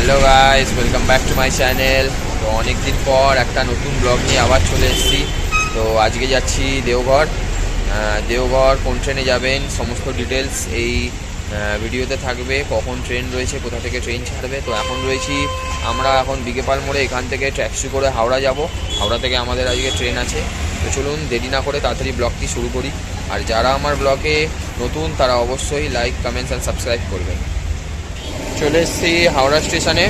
Hello guys, welcome back to my channel. তো অনেক দিন পর একটা নতুন ব্লগ নিয়ে আবার চলে এসেছি। তো আজকে যাচ্ছি দেওঘর। দেওঘর কোন ট্রেনে যাবেন সমস্ত ডিটেলস এই ভিডিওতে থাকবে। কখন ট্রেন রয়েছে, কোথা থেকে ট্রেন ছাড়বে। তো আমরা এখন বিকেপাল মোড়ে, এখান থেকে ট্যাক্সি করে হাওড়া যাব। হাওড়া থেকে আমাদের আজকে ট্রেন আছে। তো চলুন দেরি না করে তাড়াতাড়ি ব্লগটি শুরু করি। আর যারা আমার ব্লগে নতুন তারা অবশ্যই লাইক, কমেন্টস অ্যান্ড সাবস্ক্রাইব করবেন। চলে এসেছি হাওড়া স্টেশনে।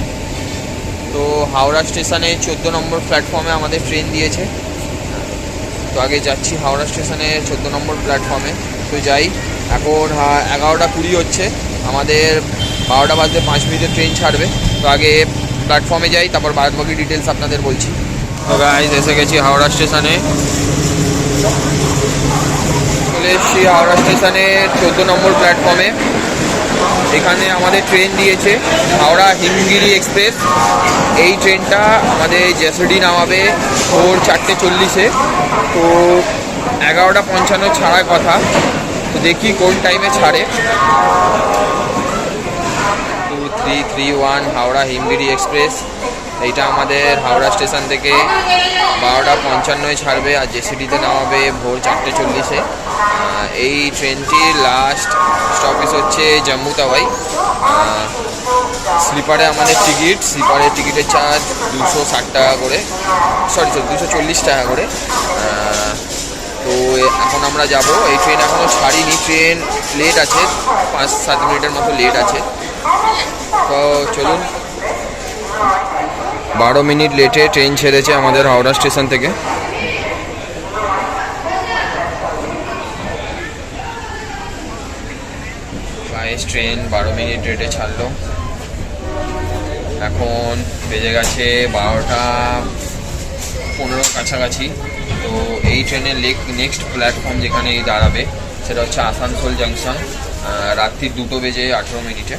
তো হাওড়া স্টেশনে 14 নম্বর প্ল্যাটফর্মে আমাদের ট্রেন দিয়েছে। তো আগে যাচ্ছি হাওড়া স্টেশনে 14 নম্বর প্ল্যাটফর্মে। তো যাই, এখন 11:20 হচ্ছে, আমাদের 12টা বাজতে 5 মিনিটে ট্রেন ছাড়বে। তো আগে প্ল্যাটফর্মে যাই, তারপর বাকি ডিটেলস আপনাদের বলছি। তো গাইস, এসে গেছি হাওড়া স্টেশনে। চলে এসেছি হাওড়া স্টেশনে 14 নম্বর প্ল্যাটফর্মে। এখানে আমাদের ট্রেন দিয়েছে হাওড়া হিমগিরি এক্সপ্রেস। এই ট্রেনটা আমাদের জেএসডি নামাবে ভোর 4:40-এ। তো 11:55 ছাড়ার কথা। তো দেখি কোন টাইমে ছাড়ে। 2331 হাওড়া হিমগিরি এক্সপ্রেস। এইটা আমাদের হাওড়া স্টেশন থেকে 12:55 ছাড়বে, আর জেএসডিতে নামাবে ভোর 4:40-এ। এই ট্রেনটির লাস্ট স্টপেজ হচ্ছে জম্মু তাওয়াই। স্লিপারের টিকিটের চার্জ 260 টাকা করে, 240 টাকা করে। তো এখন আমরা যাব। এই ট্রেন এখনও ছাড়িনি, ট্রেন লেট আছে, 5-7 মিনিটের মতো লেট আছে। তো চলুন, 12 মিনিট লেটে ট্রেন ছেড়েছে আমাদের হাওড়া স্টেশন থেকে। ট্রেন 12 মিনিট লেটে ছাড়লো। এখন বেজে গেছে 12:15 কাছাকাছি। তো এই ট্রেনের নেক্সট প্ল্যাটফর্ম যেখানে দাঁড়াবে সেটা হচ্ছে আসানসোল জাংশন, রাত্রি 2:18 মিনিটে।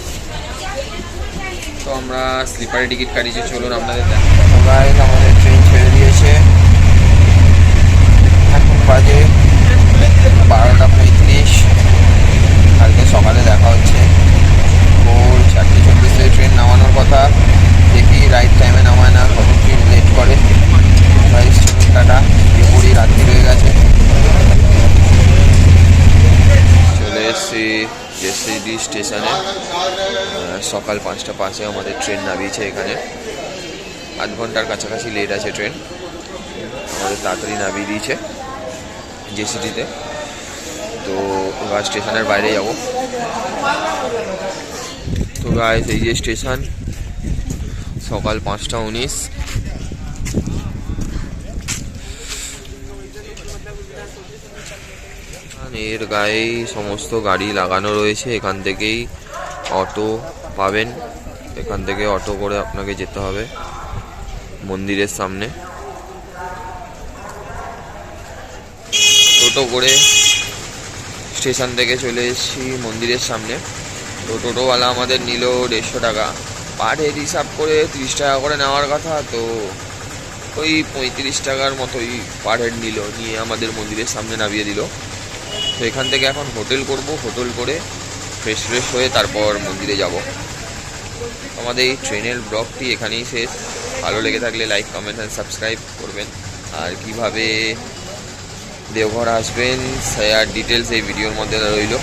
তো আমরা স্লিপারে টিকিট কাটিয়েছি, চলুন আপনাদের গাইস আমাদের ট্রেন ছেড়ে দিয়েছে। এখন বাজে 12:35। কালকে সকালে দেখা হচ্ছে। ভোর 4:40-এ ট্রেন নামানোর কথা, দেখি রাইট টাইমে নামায় না, কত ট্রেন লেট করে। গাইস চলুন, টাটা, এরপরই রাত্রি হয়ে গেছে। চলে এসেছি জেএসডি স্টেশনে। সকাল 5:05 আমাদের ট্রেন নামিয়েছে এখানে। 8 ঘন্টার কাছাকাছি লেট আছে ট্রেন, আমাদের তাড়াতাড়ি নামিয়ে দিয়েছে জেএসডিতে। তো এবার স্টেশনের বাইরে যাব। তো গাইস, এই যে স্টেশন, সকাল 5:19। এর গায়ে সমস্ত গাড়ি লাগানো রয়েছে। এখান থেকেই অটো পাবেন, এখান থেকে অটো করে আপনাকে যেতে হবে মন্দিরের সামনে। টোটো করে স্টেশন থেকে চলে এসেছি মন্দিরের সামনে। তো টোটোওয়ালা আমাদের নিল 150 টাকা পার হেড, হিসাব করে 30 টাকা করে নেওয়ার কথা। তো ওই 35 টাকার মতোই পার হেড নিয়ে আমাদের মন্দিরের সামনে নামিয়ে দিল। তো এখান থেকে এখন হোটেল করব, হোটেল করে ফ্রেশ হয়ে তারপর মন্দিরে যাব। আমাদের এই ট্রেনের ব্লগটি এখানেই শেষ। ভালো লেগে থাকলে লাইক, কমেন্ট অ্যান্ড সাবস্ক্রাইব করবেন। আর কিভাবে দেওঘর আসবেন সেয়ার ডিটেলস এই ভিডিওর মধ্যে রইল।